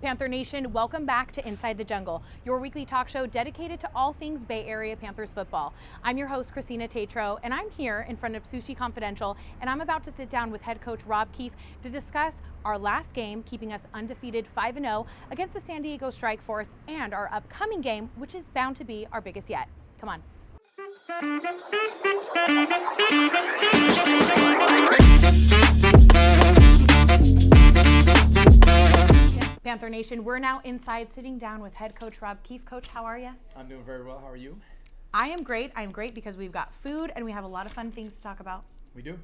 Panther Nation, welcome back to Inside the Jungle, your weekly talk show dedicated to all things Bay Area Panthers football. I'm your host, Christina Tetreault, and I'm here in front of Sushi Confidential, and I'm about to sit down with head coach Rob Keefe to discuss our last game, keeping us undefeated 5-0 against the San Diego Strikeforce, and our upcoming game, which is bound to be our biggest yet. Come on. Panther Nation, we're now inside sitting down with head coach Rob Keefe. Coach, how are you? I'm doing very well. How are you? I am great. I'm great because we've got food and we have a lot of fun things to talk about. We do.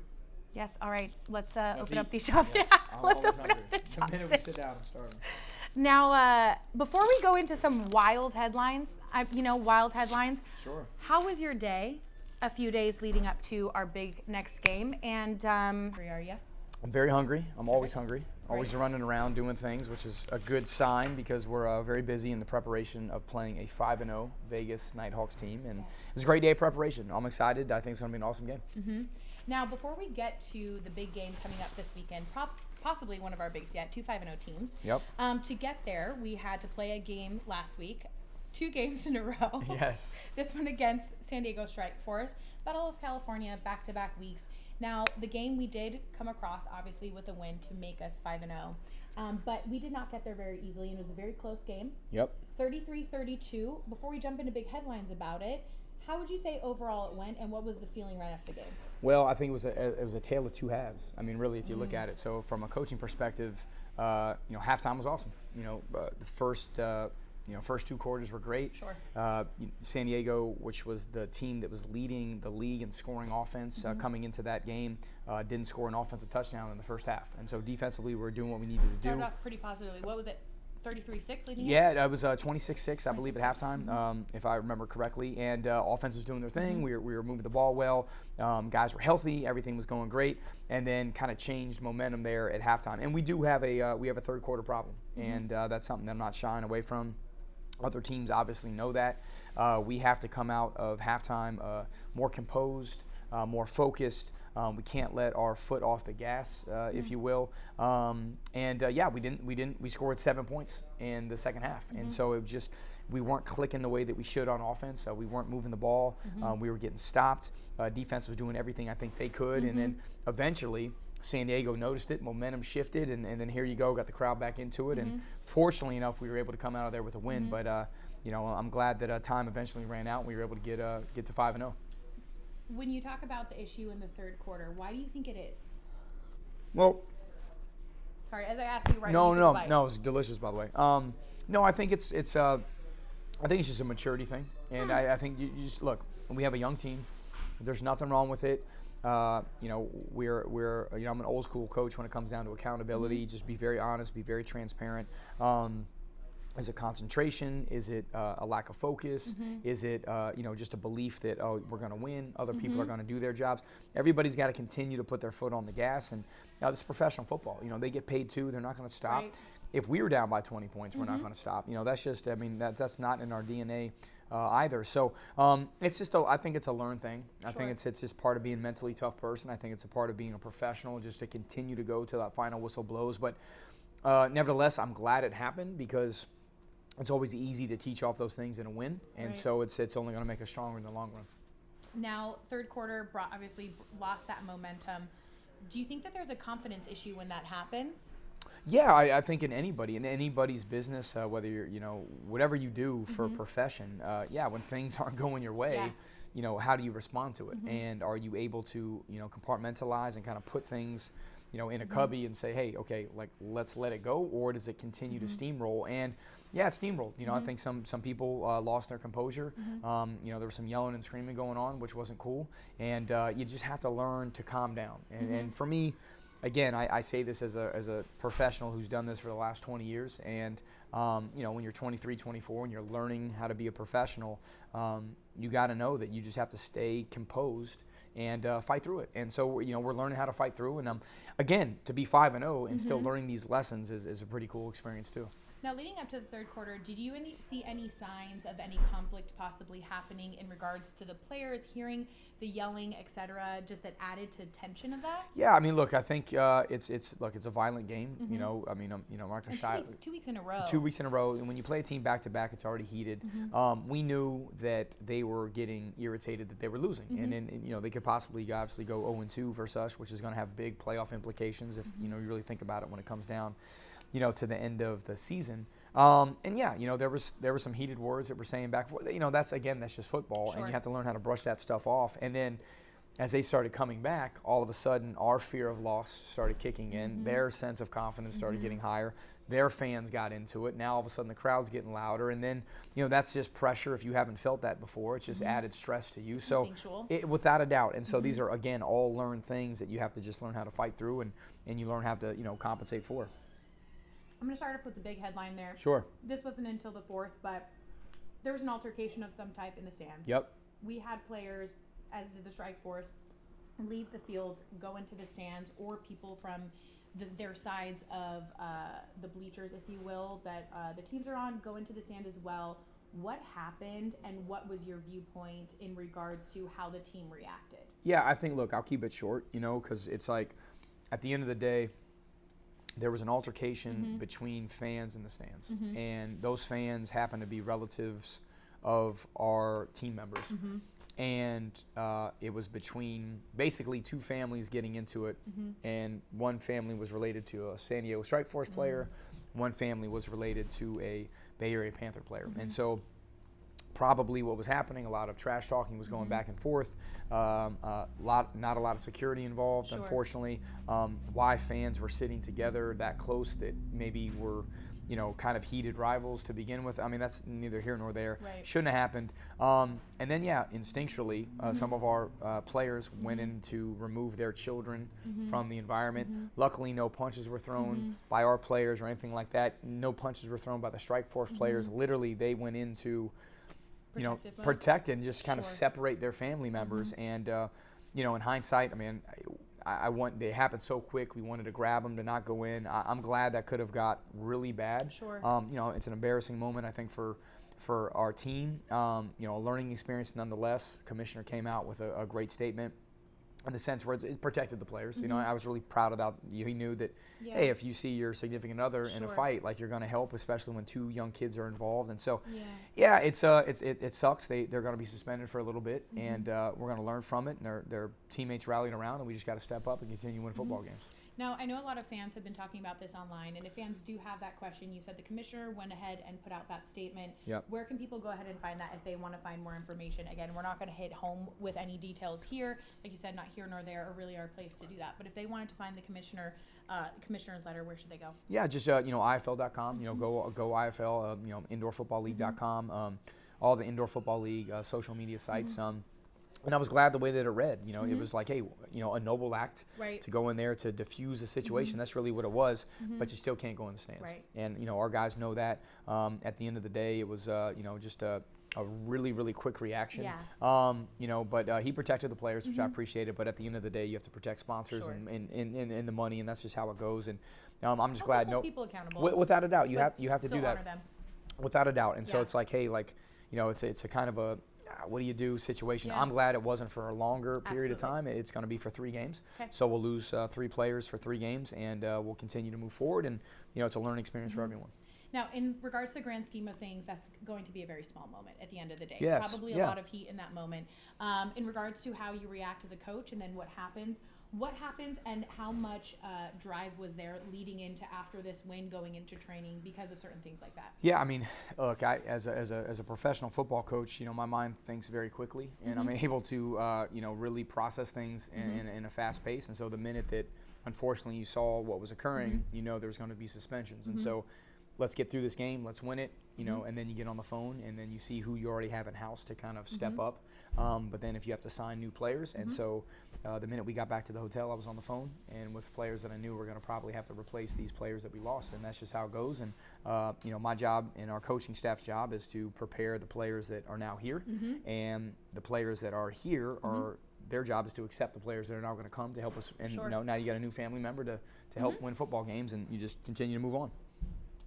Yes. All right. Let's open eat. up these chopsticks. Yes. Let's open up the chopsticks. The minute we sit down, I'm starving. Now, before we go into some wild headlines, wild headlines. Sure. How was your day? A few days leading up to our big next game, and where are you? I'm very hungry. I'm always hungry. Always running around doing things, which is a good sign because we're very busy in the preparation of playing a 5-0 Vegas Nighthawks team, and it was a great day of preparation. I'm excited. I think it's going to be an awesome game. Mm-hmm. Now, before we get to the big game coming up this weekend, possibly one of our biggest yet, two 5-0 teams. Yep. To get there, we had to play a game last week, 2 games in a row. Yes. This one against San Diego Strikeforce, Battle of California, back-to-back weeks. Now, the game we did come across, obviously, with a win to make us 5-0. But we did not get there very easily, and it was a very close game. Yep. 33-32. Before we jump into big headlines about it, how would you say overall it went, and what was the feeling right after the game? Well, I think it was a tale of two halves. I mean, really, if you look at it. So from a coaching perspective, halftime was awesome. The first 2 quarters were great. Sure. San Diego, which was the team that was leading the league in scoring offense coming into that game, didn't score an offensive touchdown in the first half. And so defensively, we were doing what we needed to do. Started off pretty positively. What was it, 33-6 leading? Yeah, it was 26-6, I believe, at halftime, if I remember correctly. And offense was doing their thing. We were moving the ball well. Guys were healthy. Everything was going great. And then kind of changed momentum there at halftime. And we do have a third quarter problem, and that's something that I'm not shying away from. Other teams obviously know that. We have to come out of halftime more composed, more focused. We can't let our foot off the gas, if you will. We scored 7 points in the second half, and so it just we weren't clicking the way that we should on offense. We weren't moving the ball. We were getting stopped. Defense was doing everything I think they could, and then eventually San Diego noticed it, momentum shifted, and then here you go, got the crowd back into it, and fortunately enough, we were able to come out of there with a win. But I'm glad that time eventually ran out, and we were able to get to 5-0. When you talk about the issue in the third quarter, why do you think it is? Well, sorry, as I asked you right. No, it's delicious, by the way. No, I think it's just a maturity thing, and I think you just look. We have a young team. There's nothing wrong with it. I'm an old school coach when it comes down to accountability. Just be very honest, be very transparent. Is it concentration? Is it a lack of focus? Is it just a belief that we're going to win? Other people are going to do their jobs. Everybody's got to continue to put their foot on the gas. And this is professional football. They get paid too. They're not going to stop. Right. If we were down by 20 points, we're not going to stop. That's just that's not in our DNA. Either. So it's just I think it's a learned thing. I think it's just part of being a mentally tough person. I think it's a part of being a professional, just to continue to go till that final whistle blows. But nevertheless, I'm glad it happened because it's always easy to teach off those things in a win, and so it's only going to make us stronger in the long run. Now, third quarter obviously lost that momentum. Do you think that there's a confidence issue when that happens? Yeah, I think in anybody's business, whether you're, whatever you do for a profession, when things aren't going your way, how do you respond to it? And are you able to, compartmentalize and kind of put things, in a cubby and say, hey, okay, let's let it go, or does it continue to steamroll? And yeah, it steamrolled. I think some people lost their composure. There was some yelling and screaming going on, which wasn't cool. And you just have to learn to calm down. And for me, again, I say this as a professional who's done this for the last 20 years, and when you're 23, 24, and you're learning how to be a professional, you got to know that you just have to stay composed and fight through it. And so we're learning how to fight through, and again, to be 5-0 and still learning these lessons is a pretty cool experience too. Now, leading up to the third quarter, did you see any signs of any conflict possibly happening in regards to the players hearing the yelling, etc., just that added to tension of that? Yeah, I mean, look, I think it's a violent game. You know, I mean, I'm not gonna shy. 2 weeks in a row. 2 weeks in a row, and when you play a team back to back, it's already heated. We knew that they were getting irritated that they were losing, and then they could possibly obviously go 0-2 versus us, which is going to have big playoff implications if you really think about it when it comes down, to the end of the season. And yeah, there were some heated words that were saying back and forth. That's just football, Sure. and you have to learn how to brush that stuff off. And then, as they started coming back, all of a sudden, our fear of loss started kicking in. Their sense of confidence started getting higher. Their fans got into it. Now, all of a sudden, the crowd's getting louder. And then, that's just pressure. If you haven't felt that before, it's just added stress to you. So, without a doubt. And so these are, again, all learned things that you have to just learn how to fight through and you learn how to, compensate for. I'm going to start off with the big headline there. Sure. This wasn't until the fourth, but there was an altercation of some type in the stands. Yep. We had players, as did the Strikeforce, leave the field, go into the stands, or people from their sides of the bleachers, if you will, that the teams are on, go into the stand as well. What happened, and what was your viewpoint in regards to how the team reacted? Yeah, I think, look, I'll keep it short, because it's like, at the end of the day, there was an altercation between fans in the stands. And those fans happen to be relatives of our team members. And it was between basically two families getting into it. And one family was related to a San Diego Strikeforce player. One family was related to a Bay Area Panther player. And so probably what was happening, a lot of trash talking was going back and forth. Not a lot of security involved, unfortunately. Why fans were sitting together that close that maybe were, kind of heated rivals to begin with. I mean, that's neither here nor there. Right. Shouldn't have happened. And then, instinctually, some of our players went in to remove their children from the environment. Luckily, no punches were thrown by our players or anything like that. No punches were thrown by the Strikeforce players. Literally, they went into protect and just kind of separate their family members. And, in hindsight, I mean, they happened so quick. We wanted to grab them to not go in. I'm glad that could have got really bad. Sure. It's an embarrassing moment, I think, for our team. A learning experience nonetheless. Commissioner came out with a great statement in the sense where it protected the players. I was really proud of that. He knew that, hey, if you see your significant other in a fight, like, you're going to help, especially when two young kids are involved. And so, it sucks. They're going to be suspended for a little bit, and we're going to learn from it. And their teammates rallied around, and we just got to step up and continue winning football games. Now, I know a lot of fans have been talking about this online, and if fans do have that question, you said the commissioner went ahead and put out that statement. Yep. Where can people go ahead and find that if they want to find more information? Again, we're not going to hit home with any details here. Like you said, not here nor there, or really our place to do that. But if they wanted to find the commissioner's letter, where should they go? Yeah, just IFL.com. Go IFL. IndoorFootballLeague.com. All the Indoor Football League social media sites. And I was glad the way that it read. It was like, hey, a noble act to go in there to diffuse a situation. That's really what it was. But you still can't go in the stands. Right. And our guys know that. At the end of the day, it was just a really, really quick reaction. Yeah. But he protected the players, which I appreciated. But at the end of the day, you have to protect sponsors and the money, and that's just how it goes. And I'm just glad. Hold people accountable. Without a doubt, you have to do that. Honor them. Without a doubt. And so it's like, hey, it's a kind of a what do you do situation. I'm glad it wasn't for a longer period of time. It's going to be for 3 games. Okay. So we'll lose 3 players for 3 games, and we'll continue to move forward. And, it's a learning experience for everyone. Now, in regards to the grand scheme of things, that's going to be a very small moment at the end of the day. Yes. Probably a lot of heat in that moment. In regards to how you react as a coach and then what happens and how much drive was there leading into after this win going into training because of certain things like that? Yeah, I mean, look, as a professional football coach, my mind thinks very quickly, and I'm able to really process things in a fast pace. And so the minute that unfortunately you saw what was occurring, there's going to be suspensions. And so let's get through this game, let's win it, and then you get on the phone and then you see who you already have in house to kind of step up. But then if you have to sign new players, and so the minute we got back to the hotel, I was on the phone and with players that I knew were going to probably have to replace these players that we lost, and that's just how it goes. And my job and our coaching staff's job is to prepare the players that are now here, and the players that are here are their job is to accept the players that are now going to come to help us. And now you got a new family member to help win football games, and you just continue to move on.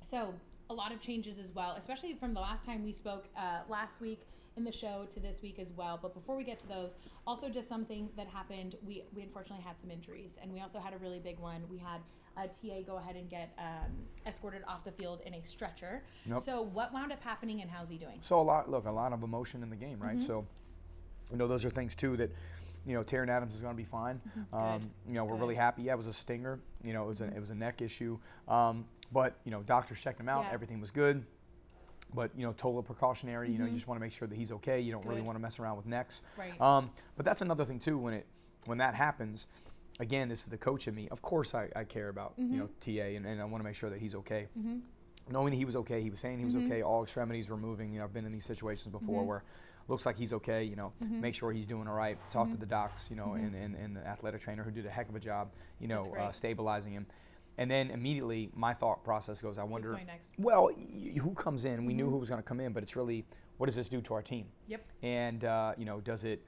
So a lot of changes as well, especially from the last time we spoke last week in the show to this week as well. But before we get to those, also just something that happened, we unfortunately had some injuries, and we also had a really big one. We had TA go ahead and get escorted off the field in a stretcher. Yep. So what wound up happening, and how's he doing? So a lot of emotion in the game, right? So, those are things too that, Taron Adams is going to be fine. We're really happy. Yeah, it was a stinger. It was a neck issue. But doctors checked him out. Yeah. Everything was good. But total precautionary. You just want to make sure that he's okay. You don't really want to mess around with necks. Right. But that's another thing too. When that happens, again, this is the coach in me. Of course, I care about TA, and I want to make sure that he's okay. Knowing that he was okay, he was saying he was okay. All extremities were moving. I've been in these situations before where looks like he's okay. Make sure he's doing all right. Talk to the docs. And the athletic trainer who did a heck of a job. Stabilizing him. And then immediately my thought process goes, I wonder, Who's going next? Well, who comes in? We knew who was going to come in, but it's really, what does this do to our team? Yep. And does it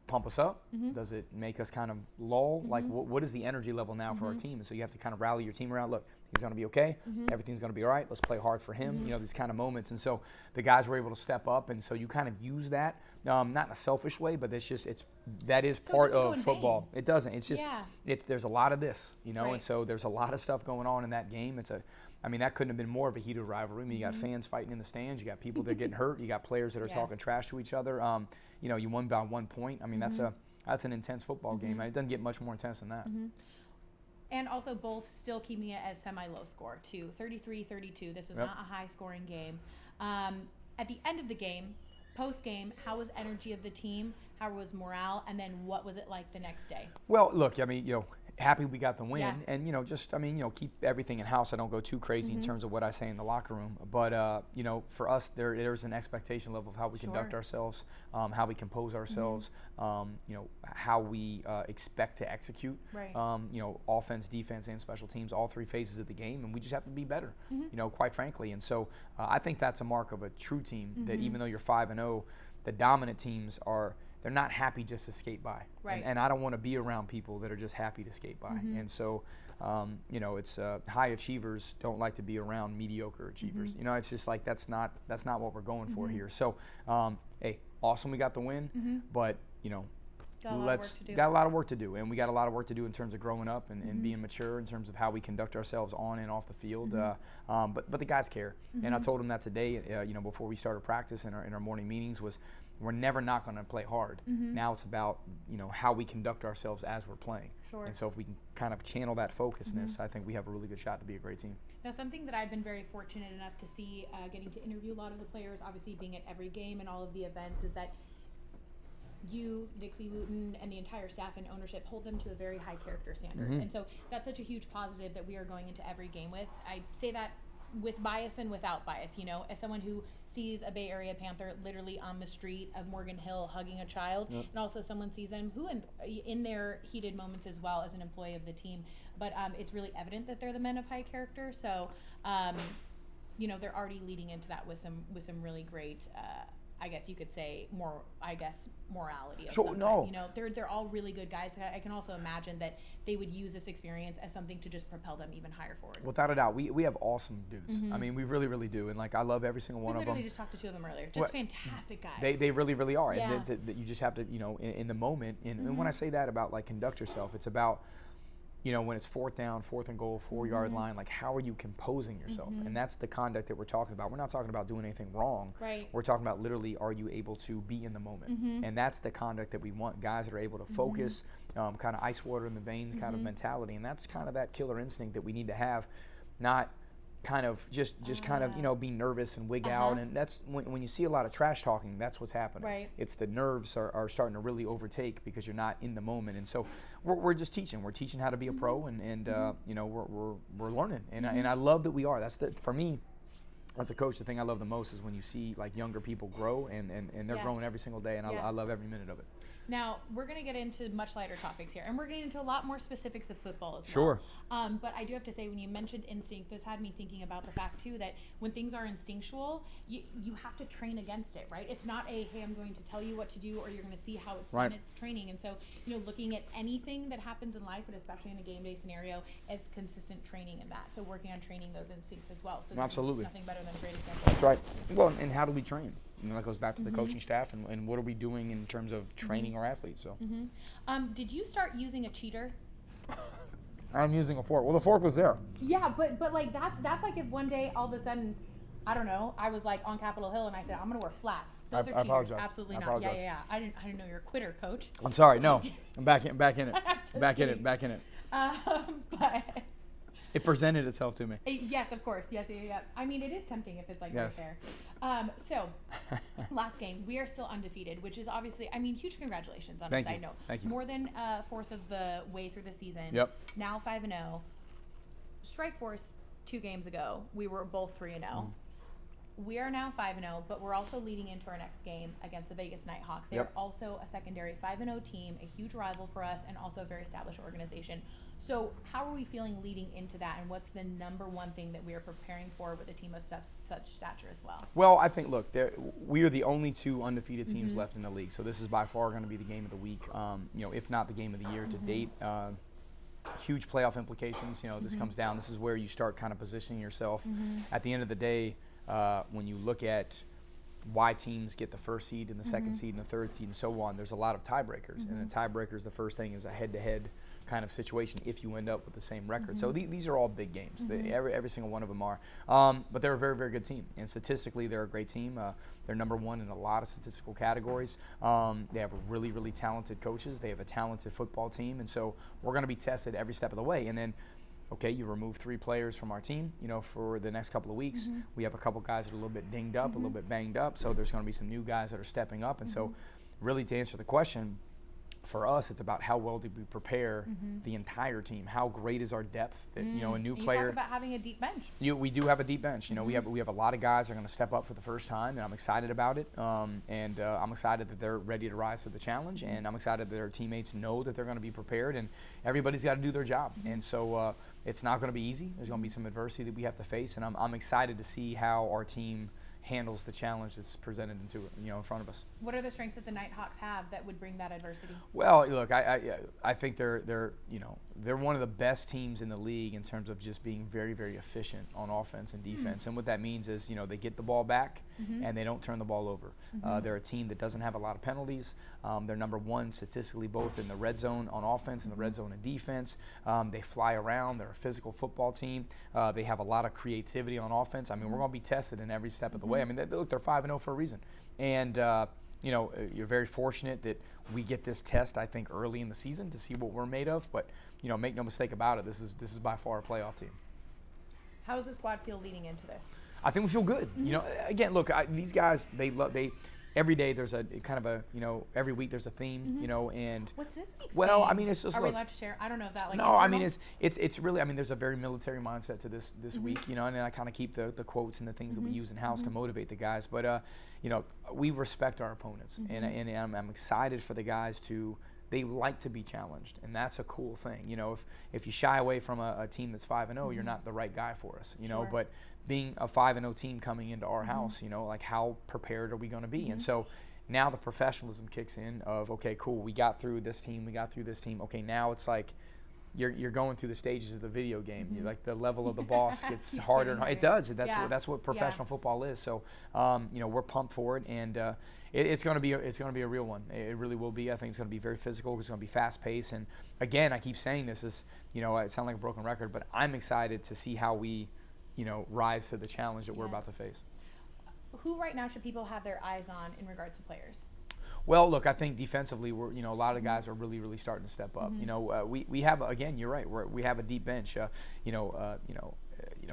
pump us up? Does it make us kind of lull? Like, what is the energy level now for our team? And so you have to kind of rally your team around. Look, he's going to be okay. Everything's going to be all right. Let's play hard for him. These kind of moments. And so the guys were able to step up, and so you kind of use that, not in a selfish way, but that is part of football. It doesn't. It's just there's a lot of this, Right. and so there's a lot of stuff going on in that game. That couldn't have been more of a heated rivalry. You got fans fighting in the stands. You got people that are getting hurt. You got players that are talking trash to each other. You won by 1 point. That's an intense football game. It doesn't get much more intense than that. And also both still keeping it as semi-low score, too. 33-32. This was not a high-scoring game. At the end of the game, post-game, how was energy of the team? How was morale? And then what was it like the next day? Well, look, happy we got the win, and keep everything in house. I don't go too crazy in terms of what I say in the locker room, but for us, there's an expectation level of how we conduct ourselves, how we compose ourselves, how we expect to execute. Right. Offense, defense, and special teams, all three phases of the game, and we just have to be better. Quite frankly, and so I think that's a mark of a true team. That even though you're 5-0, the dominant teams they're not happy just to skate by. Right. And I don't want to be around people that are just happy to skate by. And so, it's high achievers don't like to be around mediocre achievers. It's just like that's not what we're going for here. So, hey, awesome we got the win, but got a lot of work to do, and we got a lot of work to do in terms of growing up and being mature in terms of how we conduct ourselves on and off the field. But the guys care, and I told them that today. Before we started practice in our morning meetings was, we're never not going to play hard. Now it's about how we conduct ourselves as we're playing. Sure. And so if we can kind of channel that focusedness, I think we have a really good shot to be a great team. Now, something that I've been very fortunate enough to see, getting to interview a lot of the players, obviously being at every game and all of the events, is that you, Dixie Wooten, and the entire staff and ownership hold them to a very high character standard. And so that's such a huge positive that we are going into every game with. I say that with bias and without bias, as someone who sees a Bay Area Panther literally on the street of Morgan Hill hugging a child, and also someone sees them who in their heated moments as well as an employee of the team. But it's really evident that they're the men of high character. So, they're already leading into that with some really great, I guess you could say morality of some kind. They're all really good guys. I can also imagine that they would use this experience as something to just propel them even higher forward. Without a doubt, we have awesome dudes. We really, really do, and I love every single one of them. We literally just talked to two of them earlier. Just fantastic guys. They really, really are. Yeah. And you just have to, in the moment. And when I say that about conduct yourself, it's about when it's 4th down, 4th and goal, 4-yard line, how are you composing yourself? And that's the conduct that we're talking about. We're not talking about doing anything wrong. Right. We're talking about literally, are you able to be in the moment? And that's the conduct that we want, guys that are able to focus, kind of ice water in the veins kind of mentality. And that's kind of that killer instinct that we need to have, not kind of just kind of be nervous and wig out. And that's when you see a lot of trash talking, that's what's happening. Right. It's the nerves are starting to really overtake because you're not in the moment. And so we're just teaching. We're teaching how to be a pro, and we're learning. And I love that we are. That's for me as a coach, the thing I love the most is when you see younger people grow and they're growing every single day, and I love every minute of it. Now, we're going to get into much lighter topics here, and we're getting into a lot more specifics of football as Sure. well. But I do have to say, when you mentioned instinct, this had me thinking about the fact, too, that when things are instinctual, you have to train against it, right? It's not hey, I'm going to tell you what to do, or you're going to see how it's done. It's training. And so, looking at anything that happens in life, but especially in a game day scenario, as consistent training in that. So working on training those instincts as well. So this Absolutely. is nothing better than a great example. That's right. Well, and how do we train? That goes back to the coaching staff, and what are we doing in terms of training our athletes? So, did you start using a cheater? I'm using a fork. Well, the fork was there. Yeah, but like that's like if one day all of a sudden, I don't know, I was like on Capitol Hill and I said I'm gonna wear flats. Those are cheaters. I apologize. Absolutely not. Apologize. Yeah. I didn't know you're a quitter, coach. I'm sorry. No, I'm back in it. Back in it. But it presented itself to me. Yes, of course. Yes, yeah. I mean, it is tempting if it's like right there. So, last game, we are still undefeated, which is obviously, I mean, huge congratulations on a side note. Thank you. More than a fourth of the way through the season. Yep. Now 5-0. Strikeforce 2 games ago, we were both 3-0. We are now 5-0, but we're also leading into our next game against the Vegas Nighthawks. They are also a secondary 5-0 team, a huge rival for us, and also a very established organization. So how are we feeling leading into that, and what's the number one thing that we are preparing for with a team of such stature as well? Well, I think, look, we are the only 2 undefeated teams left in the league, so this is by far going to be the game of the week, if not the game of the year to date. Huge playoff implications. This comes down. This is where you start kind of positioning yourself. At the end of the day, when you look at why teams get the first seed and the second seed and the third seed and so on, there's a lot of tiebreakers. And the tiebreakers, the first thing is a head-to-head kind of situation if you end up with the same record. So these are all big games. Every single one of them are. But they're a very, very good team. And statistically, they're a great team. They're number 1 in a lot of statistical categories. They have really, really talented coaches. They have a talented football team. And so we're going to be tested every step of the way. And then, okay, you remove 3 players from our team, for the next couple of weeks. We have a couple guys that are a little bit dinged up, a little bit banged up. So there's going to be some new guys that are stepping up. And so really to answer the question, for us, it's about how well did we prepare the entire team? How great is our depth? That a new player. You talk about having a deep bench. We do have a deep bench. We have a lot of guys that are going to step up for the first time, and I'm excited about it. And I'm excited that they're ready to rise to the challenge, and I'm excited that their teammates know that they're going to be prepared, and everybody's got to do their job. And so it's not going to be easy. There's going to be some adversity that we have to face, and I'm excited to see how our team handles the challenge that's presented in front of us. What are the strengths that the Nighthawks have that would bring that adversity? Well, look, I think they're one of the best teams in the league in terms of just being very, very efficient on offense and defense. And what that means is, they get the ball back and they don't turn the ball over. They're a team that doesn't have a lot of penalties. They're number 1 statistically both in the red zone on offense and the red zone in defense. They fly around. They're a physical football team. They have a lot of creativity on offense. I mean, we're going to be tested in every step of the way. I mean, look, they're 5-0 for a reason. And, you're very fortunate that we get this test, I think, early in the season to see what we're made of. But, make no mistake about it, this is by far a playoff team. How does the squad feel leading into this? I think we feel good. Again, look, these guys, every day there's a kind of a, every week there's a theme, and what's this week's well, theme? I mean, it's just we allowed to share? I don't know if that no, I mean it's really, I mean, there's a very military mindset to this week, and then I kind of keep the quotes and the things that we use in house to motivate the guys, but we respect our opponents, and I'm excited for the guys they like to be challenged, and that's a cool thing. If you shy away from a team that's 5-0, you're not the right guy for us. Sure. But being a 5-0 team coming into our house, like how prepared are we going to be? And so now the professionalism kicks in of, okay, cool, we got through this team. Okay, now it's like you're going through the stages of the video game. Like the level of the boss gets harder and harder. It does. That's what professional football is. So we're pumped for it, and it's going to be a real one. It really will be. I think it's going to be very physical. It's going to be fast paced. And again, I keep saying this is it sounds like a broken record, but I'm excited to see how we rise to the challenge that we're about to face. Who right now should people have their eyes on in regards to players? Well, look, I think defensively, we're a lot of guys are really, really starting to step up. We have again, you're right. We have a deep bench.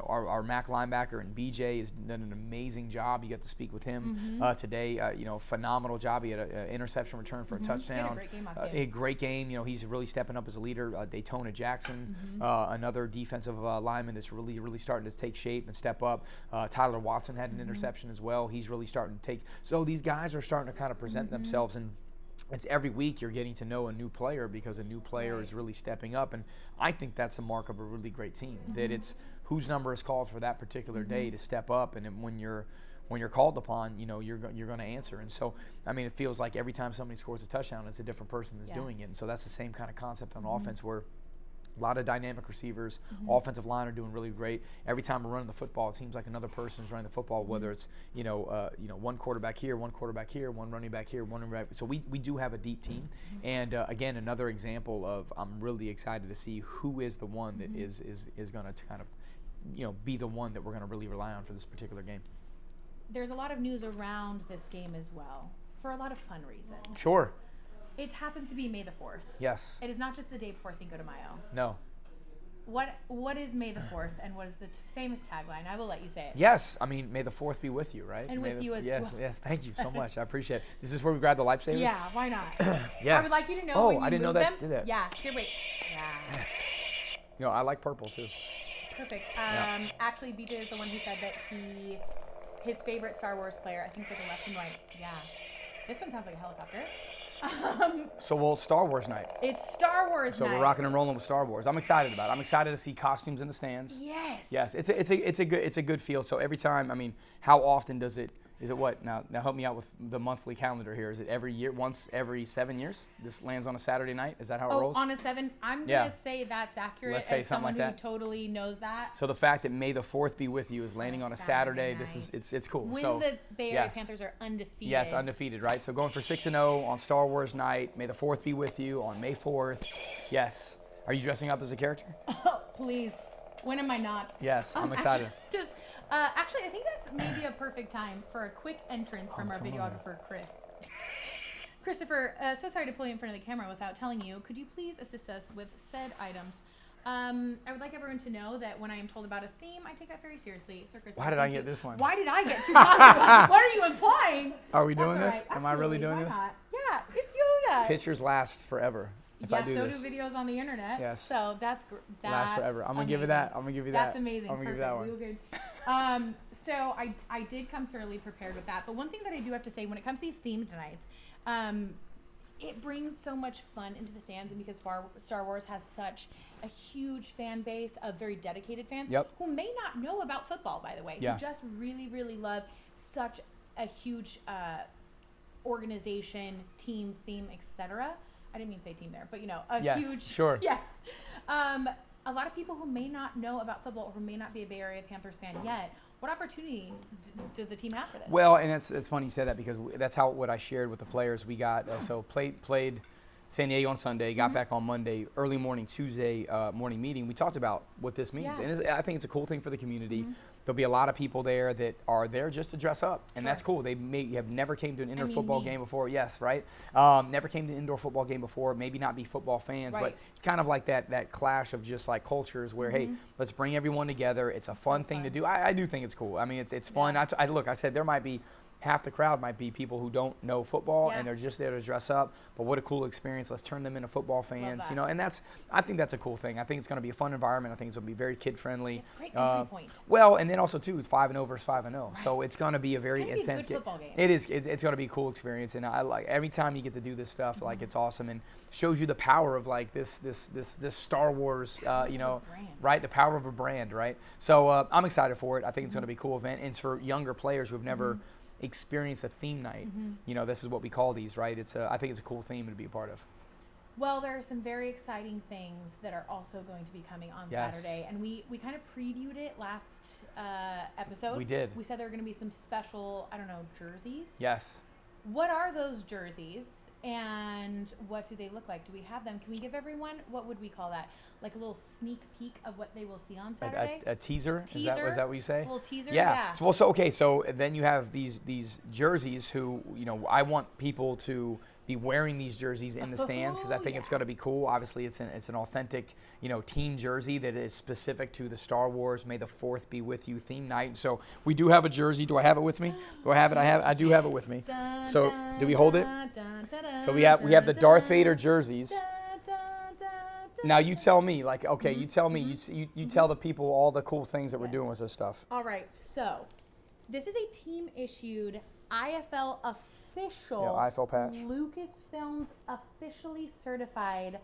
Our MAC linebacker and BJ has done an amazing job. You got to speak with him today. Phenomenal job. He had an interception return for a touchdown. He had a great game last game. A great game. He's really stepping up as a leader. Daytona Jackson, another defensive lineman that's really, really starting to take shape and step up. Tyler Watson had an interception as well. He's really starting to take. So these guys are starting to kind of present themselves, and it's every week you're getting to know a new player because a new player is really stepping up, and I think that's a mark of a really great team. That it's whose number is called for that particular day to step up, and then when you're called upon, you're going to answer. And so, I mean, it feels like every time somebody scores a touchdown, it's a different person that's doing it. And so that's the same kind of concept on offense, where a lot of dynamic receivers, offensive line are doing really great. Every time we're running the football, it seems like another person is running the football, whether it's one quarterback here, one running back here, one running back. So we do have a deep team. And again, another example of I'm really excited to see who is the one that is going to kind of be the one that we're going to really rely on for this particular game. There's a lot of news around this game as well, for a lot of fun reasons. Sure. It happens to be May the 4th. Yes. It is not just the day before Cinco de Mayo. No. What is May the 4th, and what is the famous tagline? I will let you say it. Yes. I mean, may the 4th be with you, right? And with you as well. Yes. Thank you so much. I appreciate it. Is this where we grab the lifesavers? Yeah, why not? Yes. I would like you to know when you I didn't know move that them. did that. Yeah, here, wait. Yeah. Yes. I like purple too. Perfect. Actually, BJ is the one who said that his favorite Star Wars player, I think it's like a left and right. Yeah. This one sounds like a helicopter. So Star Wars night. It's Star Wars So night. we're rocking and rolling with Star Wars. I'm excited about it. I'm excited to see costumes in the stands. Yes. Yes. It's a good feel. So every time, I mean, how often is it what? Now help me out with the monthly calendar here. Is it every year, once every 7 years? This lands on a Saturday night? Is that how it rolls? On a 7. I'm going to say that's accurate. Let's say as something someone like that. who totally knows that. So the fact that May the 4th be with you is landing on a Saturday. night. It's cool. When so, the Bay Area Panthers are undefeated. Yes, undefeated, right? So going for 6-0 on Star Wars night. May the 4th be with you on May 4th. Yes. Are you dressing up as a character? Oh, please. When am I not? Yes, I'm excited. Actually, I think that's maybe a perfect time for a quick entrance from our videographer, Chris. Christopher, so sorry to pull you in front of the camera without telling you. Could you please assist us with said items? I would like everyone to know that when I am told about a theme, I take that very seriously. Sir Chris, why did I get this one? Why did I get two What are you implying? Are we doing That's this? all right. Am I really doing Why this? not? Yeah, it's Yoda. Pictures last forever. If I do so this. do videos on the internet. Yes. So that's Last forever. I'm gonna give you that. I'm gonna give you that. That's amazing. I'm gonna give you that one. So I did come thoroughly prepared with that. But one thing that I do have to say when it comes to these themed nights, it brings so much fun into the stands, and because Star Wars has such a huge fan base of very dedicated fans who may not know about football, by the way, who just really, really love such a huge organization, team, theme, etc. I didn't mean to say team there, but huge. Sure. Yes. A lot of people who may not know about football or who may not be a Bay Area Panthers fan yet, what opportunity does the team have for this? Well, and it's funny you said that because that's what I shared with the players. We got played San Diego on Sunday, got back on Monday, early morning Tuesday morning meeting. We talked about what this means, and I think it's a cool thing for the community. There'll be a lot of people there that are there just to dress up, and that's cool. They may have never came to an indoor football game before. Yes, right. Never came to an indoor football game before. Maybe not be football fans, but it's kind of like that clash of just like cultures where hey, let's bring everyone together. It's a fun thing to do. I do think it's cool. I mean, it's fun. I said there might be. Half the crowd might be people who don't know football and they're just there to dress up. But what a cool experience! Let's turn them into football fans, And I think that's a cool thing. I think it's going to be a fun environment. I think it's going to be very kid friendly. It's a great entry point. Well, and then also too, it's 5-0 versus 5-0, so it's going to be a very intense intense football game. It is. It's going to be a cool experience, and I like every time you get to do this stuff. Like it's awesome and shows you the power of like this Star Wars. Right? The power of a brand, right? So I'm excited for it. I think it's going to be a cool event, and it's for younger players who have never. Experience a theme night. This is what we call these, right? I think it's a cool theme to be a part of. Well, there are some very exciting things that are also going to be coming on Saturday, and we kind of previewed it last episode. We did. We said there were going to be some special, jerseys. Yes. What are those jerseys, and what do they look like? Do we have them? Can we give everyone, what would we call that? Like a little sneak peek of what they will see on Saturday? A teaser? Is that what you say? A little teaser? Yeah. So then you have these jerseys who, I want people to be wearing these jerseys in the stands because I think it's going to be cool. Obviously, it's an authentic, team jersey that is specific to the Star Wars May the 4th be with you theme night. So we do have a jersey. Do I have it with me? Do I have it? I do have it with me. So do we hold it? So we have the Darth Vader jerseys. Now you tell me, you tell me, you tell the people all the cool things that we're doing with this stuff. All right, so This is a team-issued IFL official. Yeah, IFL patch. Lucasfilms officially certified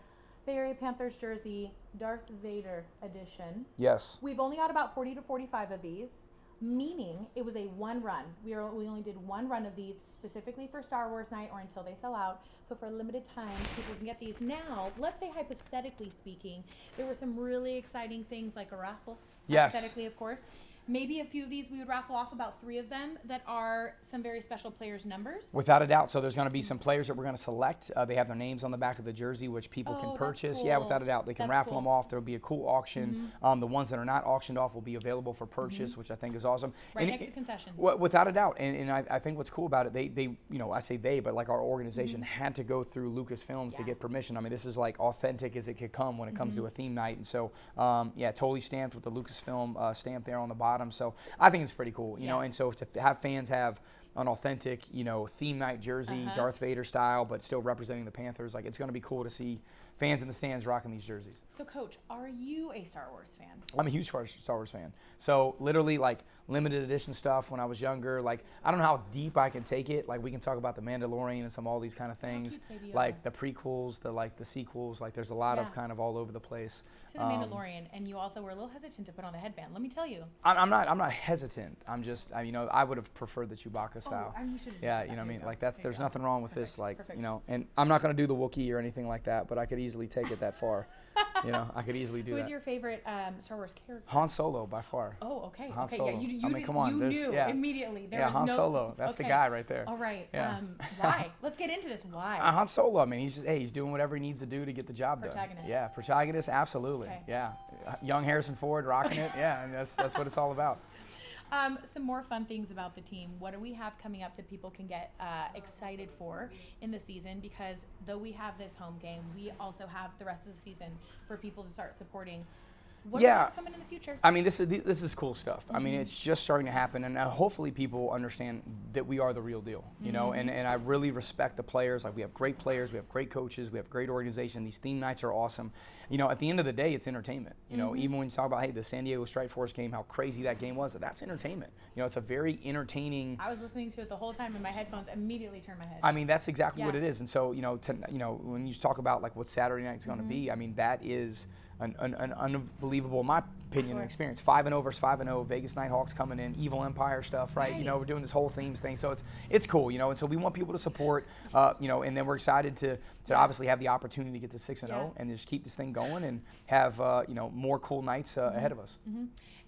Bay Area Panthers jersey, Darth Vader edition. Yes. We've only got about 40 to 45 of these, meaning it was a one run. We only did one run of these specifically for Star Wars night or until they sell out. So for a limited time, people can get these. Now, let's say hypothetically speaking, there were some really exciting things like a raffle. Yes. Hypothetically, of course. Maybe a few of these we would raffle off, about 3 of them that are some very special players' numbers. Without a doubt. So there's going to be some players that we're going to select. They have their names on the back of the jersey, which people can purchase. Cool. Yeah, without a doubt. They can raffle them off. There'll be a cool auction. The ones that are not auctioned off will be available for purchase, which I think is awesome. Right next to concessions. Without a doubt. And I think what's cool about it, they I say they, but like our organization had to go through Lucasfilms to get permission. I mean, this is like authentic as it could come when it comes to a theme night. And so, totally stamped with the Lucasfilm stamp there on the bottom. So I think it's pretty cool, you know, and so to have fans have an authentic, theme night jersey, Darth Vader style, but still representing the Panthers, like it's going to be cool to see fans in the stands rocking these jerseys. So, Coach, are you a Star Wars fan? I'm a huge Star Wars fan. So literally like limited edition stuff when I was younger, like I don't know how deep I can take it. Like we can talk about the Mandalorian and all these kind of things, like the prequels, the sequels, like there's a lot of kind of all over the place. To the Mandalorian, and you also were a little hesitant to put on the headband. Let me tell you. I'm not hesitant. I'm just, I would have preferred the Chewbacca style. You should have yeah, you know what I mean? Like there's nothing wrong with this, like, and I'm not going to do the Wookiee or anything like that, but I could easily take it that far. I could easily do that. Who's your favorite Star Wars character? Han Solo, by far. Oh, okay. Han okay, Solo. Yeah, you come on. You knew immediately. There was Han no, Solo. That's the guy right there. All right. Yeah. Why? Let's get into this. Why? Han Solo. I mean, he's doing whatever he needs to do to get the job done. Yeah, protagonist. Absolutely. Okay. Yeah. Young Harrison Ford rocking it. Yeah, and that's what it's all about. Some more fun things about the team. What do we have coming up that people can get excited for in the season? Because though we have this home game, we also have the rest of the season for people to start supporting. What do we have coming in the future? I mean, this is cool stuff. I mean, it's just starting to happen, and hopefully people understand that we are the real deal, and I really respect the players. Like, we have great players, we have great coaches, we have great organization. These theme nights are awesome. At the end of the day, it's entertainment. Even when you talk about, hey, the San Diego Strikeforce game, how crazy that game was, that's entertainment. It's a very entertaining. I was listening to it the whole time in my headphones, immediately turned my head. I mean, that's exactly what it is. And so, when you talk about like what Saturday night's going to be, I mean, that is an unbelievable, in my opinion, experience. 5-0 versus 5-0, Vegas Nighthawks coming in, Evil Empire stuff, right? We're doing this whole themes thing, so it's cool, and so we want people to support, and then we're excited to obviously have the opportunity to get to 6-0 and just keep this thing going and have more cool nights ahead of us.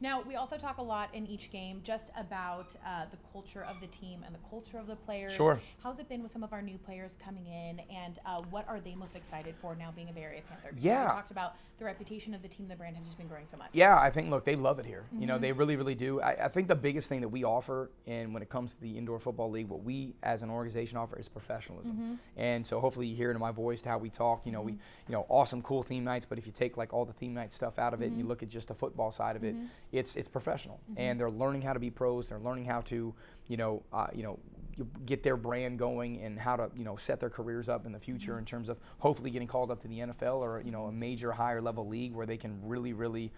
Now, we also talk a lot in each game just about the culture of the team and the culture of the players. Sure. How's it been with some of our new players coming in, and what are they most excited for now being a Bay Area Panther? Because we talked about the reputation of the team, the brand has just been growing so much. Yeah, I think, look, they love it here. They really, really do. I think the biggest thing that we offer, and when it comes to the Indoor Football League, what we as an organization offer is professionalism. And so hopefully you hear it in my voice to how we talk. We awesome, cool theme nights, but if you take like all the theme night stuff out of it and you look at just the football side of it, it's professional. And they're learning how to be pros. They're learning how to, get their brand going and how to, set their careers up in the future in terms of hopefully getting called up to the NFL or, a major higher level league where they can really, really,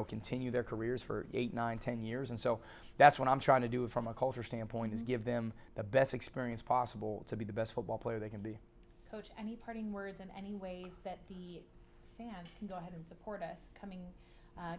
continue their careers for 8, 9, 10 years. And so that's what I'm trying to do from a culture standpoint is give them the best experience possible to be the best football player they can be. Coach, any parting words and any ways that the fans can go ahead and support us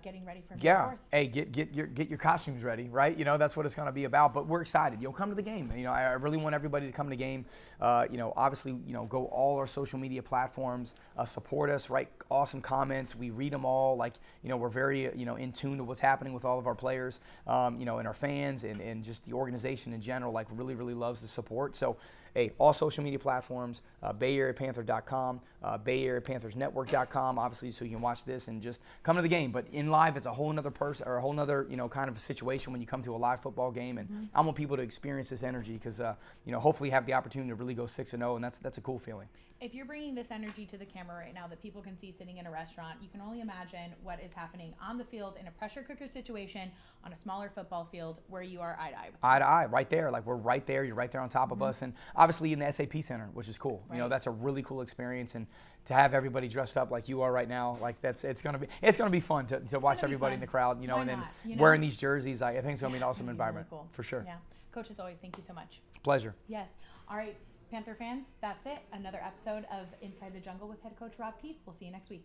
getting ready for May 4th? Hey, get your costumes ready, right? That's what it's going to be about. But we're excited. Come to the game. I really want everybody to come to the game. Obviously, go all our social media platforms, support us, write awesome comments. We read them all. Like, we're very, in tune to what's happening with all of our players, and our fans and just the organization in general. Like, really, really loves the support. So, hey, all social media platforms, BayAreaPanther.com, BayAreaPanthersNetwork.com, obviously, so you can watch this and just come to the game. But in live, it's a whole nother person or a whole nother, kind of a situation when you come to a live football game. And I want people to experience this energy because, hopefully have the opportunity to really go 6-0, and that's a cool feeling. If you're bringing this energy to the camera right now that people can see sitting in a restaurant, you can only imagine what is happening on the field in a pressure cooker situation on a smaller football field where you are eye to eye. Eye to eye, right there. Like, we're right there. You're right there on top of us. And obviously in the SAP Center, which is cool. You know, that's a really cool experience, and to have everybody dressed up like you are right now, like it's gonna be fun to watch everybody in the crowd. You know, and then wearing these jerseys, I think it's gonna be an awesome environment really cool. for sure. Yeah, Coach, as always, thank you so much. Pleasure. Yes. All right, Panther fans, that's it. Another episode of Inside the Jungle with head coach Rob Keefe. We'll see you next week.